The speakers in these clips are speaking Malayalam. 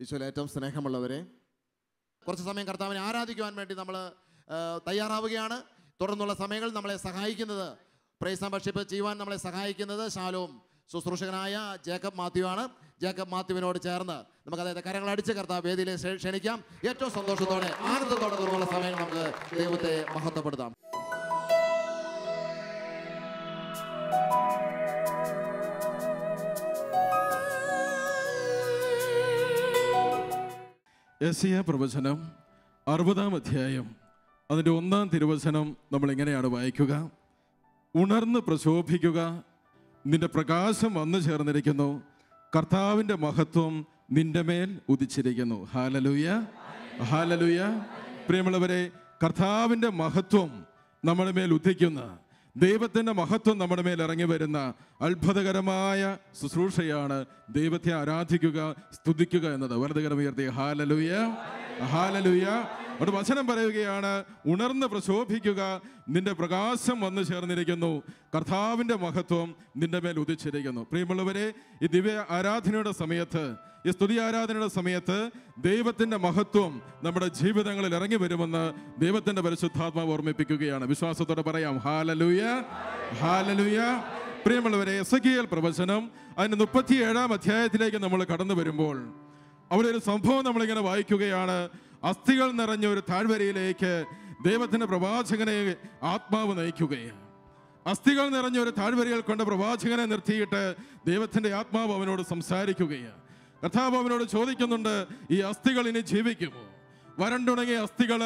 ഈശോയിൽ ഏറ്റവും സ്നേഹമുള്ളവരെ, കുറച്ച് സമയം കർത്താവിനെ ആരാധിക്കുവാൻ വേണ്ടി നമ്മൾ തയ്യാറാവുകയാണ്. തുടർന്നുള്ള സമയങ്ങളിൽ നമ്മളെ സഹായിക്കുന്നത്, പ്രൈസ് ആൻഡ് വർഷിപ്പ് ചെയ്യുവാൻ നമ്മളെ സഹായിക്കുന്നത് ശാലോം ശുശ്രൂഷകനായ ജേക്കബ് മാത്യു ആണ്. ജേക്കബ് മാത്യുവിനോട് ചേർന്ന് നമുക്ക് അതായത് കരങ്ങളടിച്ച് കർത്താവ് വേദിയിലേക്ക് ക്ഷണിക്കാം. ഏറ്റവും സന്തോഷത്തോടെ ആനന്ദത്തോടെ തുടർന്നുള്ള സമയങ്ങൾ നമുക്ക് ദൈവത്തെ മഹത്വപ്പെടുത്താം. യെശയ്യാ പ്രവചനം 60-ാം അധ്യായം അതിൻ്റെ 1-ാം തിരുവചനം നമ്മൾ എങ്ങനെയാണ് വായിക്കുക? ഉണർന്ന് പ്രശോഭിക്കുക, നിന്റെ പ്രകാശം വന്നു ചേർന്നിരിക്കുന്നു, കർത്താവിൻ്റെ മഹത്വം നിന്റെ മേൽ ഉദിച്ചിരിക്കുന്നു. Hallelujah, hallelujah. പ്രിയമുള്ളവരെ, കർത്താവിൻ്റെ മഹത്വം നമ്മുടെ മേൽ ഉദിക്കുന്ന, ദൈവത്തിൻ്റെ മഹത്വം നമ്മുടെ മേൽ ഇറങ്ങി വരുന്ന അത്ഭുതകരമായ ശുശ്രൂഷയാണ് ദൈവത്തെ ആരാധിക്കുക, സ്തുതിക്കുക എന്നത്. വലതുകരം ഉയർത്തി ഹല്ലേലൂയ, ഹല്ലേലൂയ. ഒരു വചനം പറയുകയാണ്, ഉണർന്ന് പ്രശോഭിക്കുക, നിന്റെ പ്രകാശം വന്നു ചേർന്നിരിക്കുന്നു, കർത്താവിൻ്റെ മഹത്വം നിന്റെ മേൽ ഉദിച്ചിരിക്കുന്നു. പ്രിയമുള്ളവരെ, ഈ ദിവ്യ ആരാധനയുടെ സമയത്ത്, ഈ സ്തുതി ആരാധനയുടെ സമയത്ത് ദൈവത്തിൻ്റെ മഹത്വം നമ്മുടെ ജീവിതങ്ങളിൽ ഇറങ്ങി വരുമെന്ന് ദൈവത്തിൻ്റെ പരിശുദ്ധാത്മാവ് ഓർമ്മിപ്പിക്കുകയാണ്. വിശ്വാസത്തോടെ പറയാം ഹല്ലേലൂയ, ഹല്ലേലൂയ. പ്രിയമുള്ളവരെ, എസെക്കിയേൽ പ്രവചനം അതിന് 37-ാം അധ്യായത്തിലേക്ക് നമ്മൾ കടന്നു വരുമ്പോൾ അവിടെ ഒരു സംഭവം നമ്മളിങ്ങനെ വായിക്കുകയാണ്. അസ്ഥികൾ നിറഞ്ഞ ഒരു താഴ്വരയിലേക്ക് ദൈവത്തിൻ്റെ പ്രവാചകനെ ആത്മാവ് നയിക്കുകയാണ്. അസ്ഥികൾ നിറഞ്ഞ ഒരു താഴ്വരയിൽ കൊണ്ട് പ്രവാചകനെ നിർത്തിയിട്ട് ദൈവത്തിൻ്റെ ആത്മാവ് അവനോട് സംസാരിക്കുകയാണ്. കർത്താവ് അവനോട് ചോദിക്കുന്നുണ്ട്, ഈ അസ്ഥികൾ ഇനി ജീവിക്കുമോ? വരണ്ടുണങ്ങിയ അസ്ഥികൾ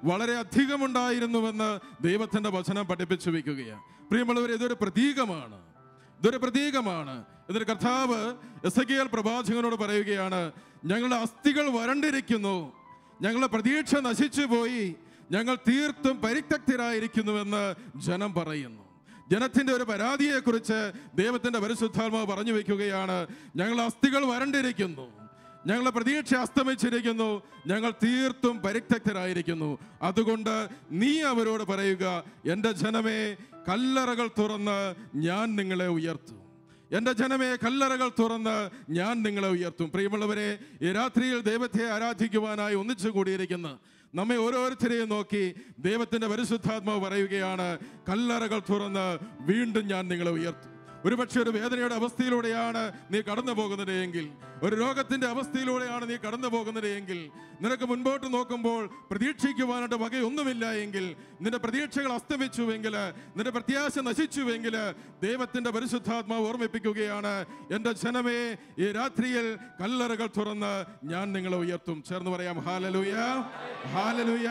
വളരെ അധികമുണ്ടായിരുന്നുവെന്ന് ദൈവത്തിൻ്റെ വചനം പഠിപ്പിച്ചു വയ്ക്കുകയാണ്. പ്രിയമുള്ളവർ, ഇതൊരു പ്രതീകമാണ്, ഇതൊരു പ്രതീകമാണ്. ഇതിന് കർത്താവ് എസെക്കിയേൽ പ്രവാചകനോട് പറയുകയാണ്, ഞങ്ങളുടെ അസ്ഥികൾ വരണ്ടിരിക്കുന്നു, ഞങ്ങളുടെ പ്രതീക്ഷ നശിച്ചു പോയി, ഞങ്ങൾ തീർത്തും പരിത്യക്തരായിരിക്കുന്നുവെന്ന് ജനം പറയുന്നു. ജനത്തിൻ്റെ ഒരു പരാതിയെക്കുറിച്ച് ദൈവത്തിൻ്റെ പരിശുദ്ധാത്മാവ് പറഞ്ഞു വയ്ക്കുകയാണ്, ഞങ്ങളുടെ അസ്ഥികൾ വരണ്ടിരിക്കുന്നു, ഞങ്ങളുടെ പ്രതീക്ഷ അസ്തമിച്ചിരിക്കുന്നു, ഞങ്ങൾ തീർത്തും പരിത്യക്തരായിരിക്കുന്നു. അതുകൊണ്ട് നീ അവരോട് പറയുക, എൻ്റെ ജനമേ, കല്ലറകൾ തുറന്ന് ഞാൻ നിങ്ങളെ ഉയർത്തും. എൻ്റെ ജനമേ, കല്ലറകൾ തുറന്ന് ഞാൻ നിങ്ങളെ ഉയർത്തും. പ്രിയമുള്ളവരെ, ഈ രാത്രിയിൽ ദൈവത്തെ ആരാധിക്കുവാനായി ഒന്നിച്ചു കൂടിയിരിക്കുന്ന നമ്മെ ഓരോരുത്തരെയും നോക്കി ദൈവത്തിൻ്റെ പരിശുദ്ധാത്മാവ് പറയുകയാണ്, കല്ലറകൾ തുറന്ന് വീണ്ടും ഞാൻ നിങ്ങളെ ഉയർത്തും. ഒരുപക്ഷെ ഒരു വേദനയുടെ അവസ്ഥയിലൂടെയാണ് നീ കടന്നു പോകുന്നത് എങ്കിൽ, ഒരു രോഗത്തിൻ്റെ അവസ്ഥയിലൂടെയാണ് നീ കടന്നു പോകുന്നത് എങ്കിൽ, നിനക്ക് മുൻപോട്ട് നോക്കുമ്പോൾ പ്രതീക്ഷിക്കുവാനായിട്ട് വകയൊന്നുമില്ല എങ്കിൽ, നിന്റെ പ്രതീക്ഷകൾ അസ്തമിച്ചുവെങ്കിൽ, നിന്റെ പ്രത്യാശ നശിച്ചുവെങ്കിൽ, ദൈവത്തിൻ്റെ പരിശുദ്ധാത്മാവ് ഓർമ്മിപ്പിക്കുകയാണ്, എൻ്റെ ജനമേ, ഈ രാത്രിയിൽ കല്ലറകൾ തുറന്ന് ഞാൻ നിങ്ങളെ ഉയർത്തും. ചേർന്ന് പറയാം ഹല്ലേലൂയ, ഹല്ലേലൂയ.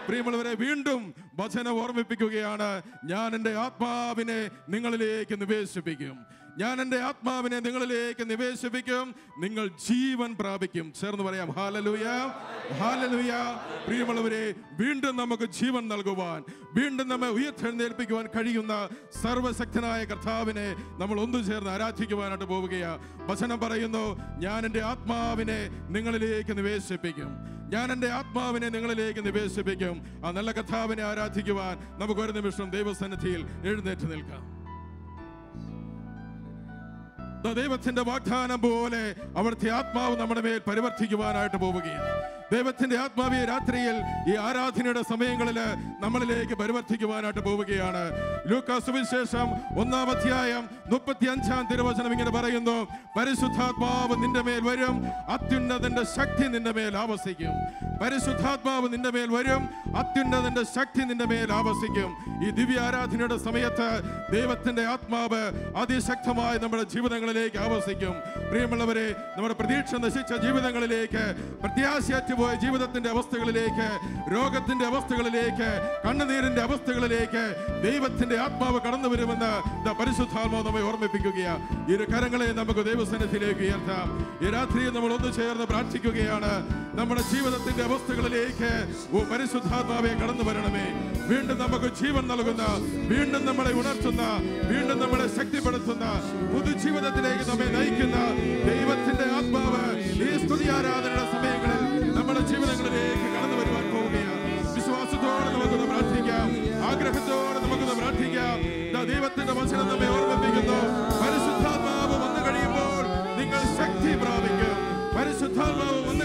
പ്രിയമുള്ളവരെ, വീണ്ടും വചനം ഓർമ്മിപ്പിക്കുകയാണ്, ഞാൻ എൻ്റെ ആത്മാവിനെ നിങ്ങളിലേക്ക് നിവേശിപ്പിക്കും, ഞാൻ എൻ്റെ ആത്മാവിനെ നിങ്ങളിലേക്ക് നിവേശിപ്പിക്കും, നിങ്ങൾ ജീവൻ പ്രാപിക്കും. ചേർന്ന് പറയാം ഹല്ലേലൂയ, ഹല്ലേലൂയ. പ്രിയമുള്ളവരെ, വീണ്ടും നമുക്ക് ജീവൻ നൽകുവാൻ, വീണ്ടും നമ്മെ ഉയർത്തെഴുന്നേൽപ്പിക്കുവാൻ കഴിയുന്ന സർവശക്തനായ കർത്താവിനെ നമ്മൾ ഒന്നു ചേർന്ന് ആരാധിക്കുവാനായിട്ട് പോവുകയാണ്. വചനം പറയുന്നു, ഞാൻ എൻ്റെ ആത്മാവിനെ നിങ്ങളിലേക്ക് നിവേശിപ്പിക്കും, ഞാൻ എൻ്റെ ആത്മാവിനെ നിങ്ങളിലേക്ക് നിവേശിപ്പിക്കും. ആ നല്ല കർത്താവിനെ ആരാധിക്കുവാൻ നമുക്ക് ഒരു നിമിഷം ദൈവസന്നിധിയിൽ എഴുന്നേറ്റ് നിൽക്കാം. ദൈവത്തിന്റെ വാഗ്ദാനം പോലെ അവിടുത്തെ ആത്മാവ് നമ്മുടെ മേൽ പരിവർത്തിക്കുവാനായിട്ട് പോവുകയാണ്. ദൈവത്തിന്റെ ആത്മാവിയെ രാത്രിയിൽ ഈ ആരാധനയുടെ സമയങ്ങളിൽ നമ്മളിലേക്ക് പരിവർത്തിക്കുവാനായിട്ട് പോവുകയാണ്. ലൂക്കാ സുവിശേഷം 1-ാം അധ്യായം 35-ാം തിരുവചനം ഇങ്ങനെ പറയുന്നു, പരിശുദ്ധാത്മാവ് നിന്റെ മേൽ വരും, അത്യുന്നതന്റെ ശക്തി നിന്റെ മേൽ ആവസിക്കും. പരിശുദ്ധാത്മാവ് നിന്റെ മേൽ വരും, അത്യുന്നതന്റെ ശക്തി നിന്റെ മേൽ ആവസിക്കും. ഈ ദിവ്യ ആരാധനയുടെ സമയത്ത് ദൈവത്തിന്റെ ആത്മാവ് അതിശക്തമായി നമ്മുടെ ജീവിതങ്ങളിലേക്ക് ആവസിക്കും. പ്രിയമുള്ളവരെ, നമ്മുടെ പ്രതീക്ഷ നശിച്ച ജീവിതങ്ങളിലേക്ക്, പ്രത്യാശയറ്റുപോയ ജീവിതത്തിന്റെ അവസ്ഥകളിലേക്ക്, രോഗത്തിന്റെ അവസ്ഥകളിലേക്ക്, കണ്ണുനീരിന്റെ അവസ്ഥകളിലേക്ക് ദൈവത്തിന്റെ ആത്മാവ് കടന്നു വരുമെന്ന് പരിശുദ്ധാത്മാവ് നമ്മെ ഓർമ്മിപ്പിക്കുകയാണ്. ഇരു കരങ്ങളെ നമുക്ക് ദൈവസന്നിധിയിലേക്ക് ഉയർത്താം. ഈ രാത്രിയിൽ നമ്മൾ ഒന്ന് ചേർന്ന് പ്രാർത്ഥിക്കുകയാണ്, നമ്മുടെ ജീവിതത്തിന്റെ അവസ്ഥകളിലേക്ക് പരിശുദ്ധാത്മാവെ കടന്നു വരണമേ. വീണ്ടും നമുക്ക് ജീവൻ നൽകുന്ന, വീണ്ടും നമ്മളെ ഉണർത്തുന്ന, വീണ്ടും നമ്മളെ ശക്തിപ്പെടുത്തുന്ന, പുതുജീവിതത്തിലേക്ക് നമ്മെ നയിക്കുന്ന ദൈവത്തിന്റെ ആത്മാവ് ഈ സ്തുതി ആരാധനയുടെ സമയങ്ങളിൽ നമ്മുടെ ജീവിതങ്ങളിലേക്ക് കടന്നു വരുവാൻ പോവുകയാണ്. വിശ്വാസത്തോടെ നമുക്കൊന്ന് പ്രാർത്ഥിക്കാം, ആഗ്രഹത്തോടെ നമുക്കൊന്ന് പ്രാർത്ഥിക്കാം. ദൈവത്തിന്റെ വചനം നമ്മെ ഓർമ്മിപ്പിക്കുന്നു, പരിശുദ്ധാത്മാവ് വന്നു കഴിയുമ്പോൾ നിങ്ങൾ ശക്തി പ്രാപിക്കും. പരിശുദ്ധാത്മാവ് വന്നു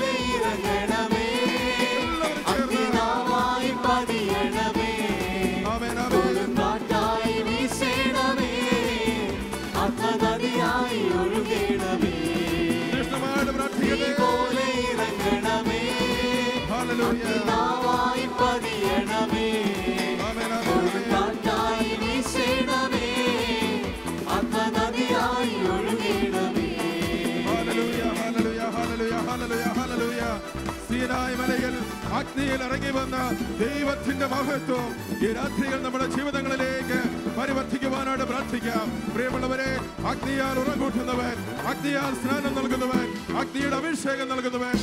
സീനായ് മലയിൽ അഗ്നിയിൽ ഇറങ്ങി വന്ന ദൈവത്തിന്റെ മഹത്വം ഈ രാത്രിയിൽ നമ്മുടെ ജീവിതങ്ങളിലേക്ക് പരിവർത്തിക്കുവാനായിട്ട് പ്രാർത്ഥിക്കാം. പ്രിയമുള്ളവരെ, അഗ്നിയാൽ ഉറങ്ങൂട്ടുന്നവൻ, അഗ്നിയാൽ സ്നാനം നൽകുന്നവൻ, അഗ്നിയുടെ അഭിഷേകം നൽകുന്നവൻ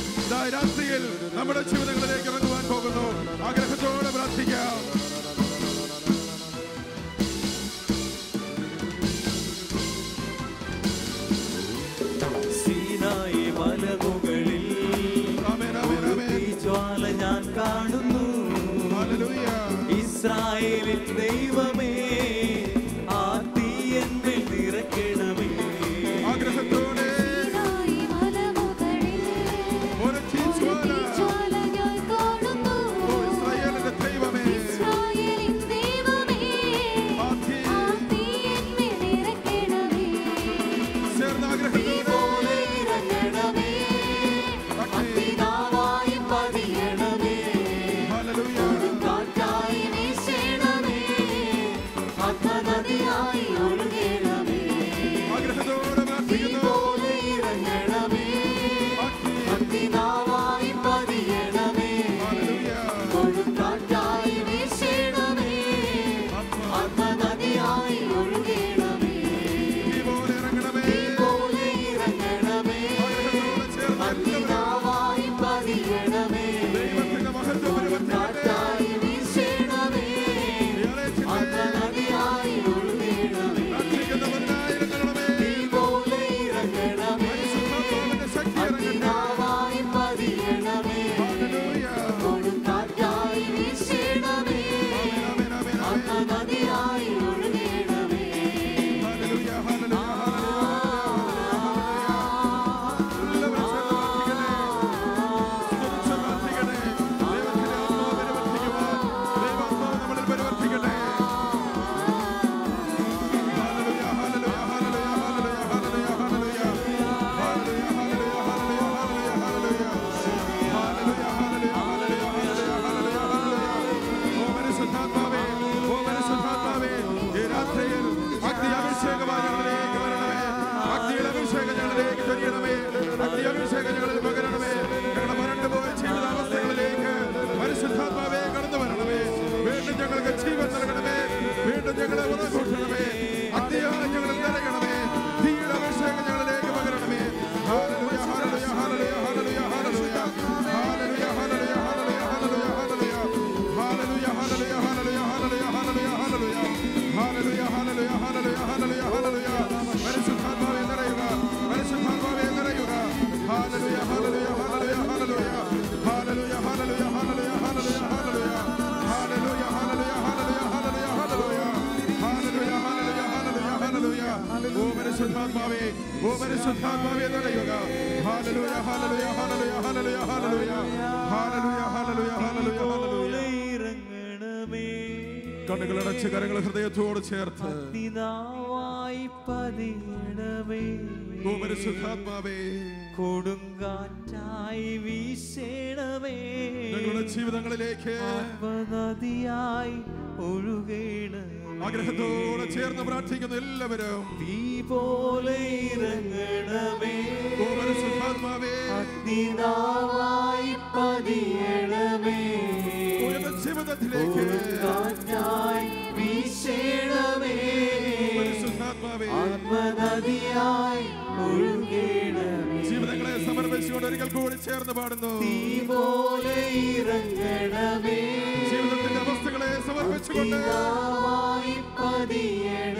രാത്രിയിൽ നമ്മുടെ ജീവിതങ്ങളിലേക്ക് ഇറങ്ങുവാൻ പോകുന്നു. ആഗ്രഹത്തോടെ പ്രാർത്ഥിക്കാം. സീനായി മലമുകളിൽ ജ്വാല ഞാൻ കാണുന്നു. ഇസ്രായേലിൻ ദൈവമേ, ആ തീ എന്നിൽ നിറയ്ക്കണമേ. ആഗ്രഹത്തോടെ കണ്ണുകളടച്ച് കരങ്ങൾ ഹൃദയത്തോട് ചേർത്ത് കൊടുങ്കാറ്റായി വീശേണമേ, ഞങ്ങളുടെ ജീവിതങ്ങളിലേക്ക് നദിയായി ഒഴുകേണമേ. ആഗ്രഹത്തോടെ ചേർന്ന് പ്രാർത്ഥിക്കുന്ന എല്ലാവരും തീ പോലെ ഇറങ്ങണമേ, അഗ്നിനാവായി പതിയണമേ. ജീവിതത്തിലേക്ക് കാറ്റായി വീശേണമേ, ആത്മനദിയായി ഒഴുകേണമേ. ജീവിതങ്ങളെ സമർപ്പിച്ചുകൊണ്ട് ഒരിക്കൽ കൂടി ചേർന്ന് പാടുന്നു. തീ പോലെ ഇറങ്ങണമേ, ജീവിതത്തിന്റെ അവസ്ഥകളെ സമർപ്പിച്ചുകൊണ്ട് പതിയണമേ.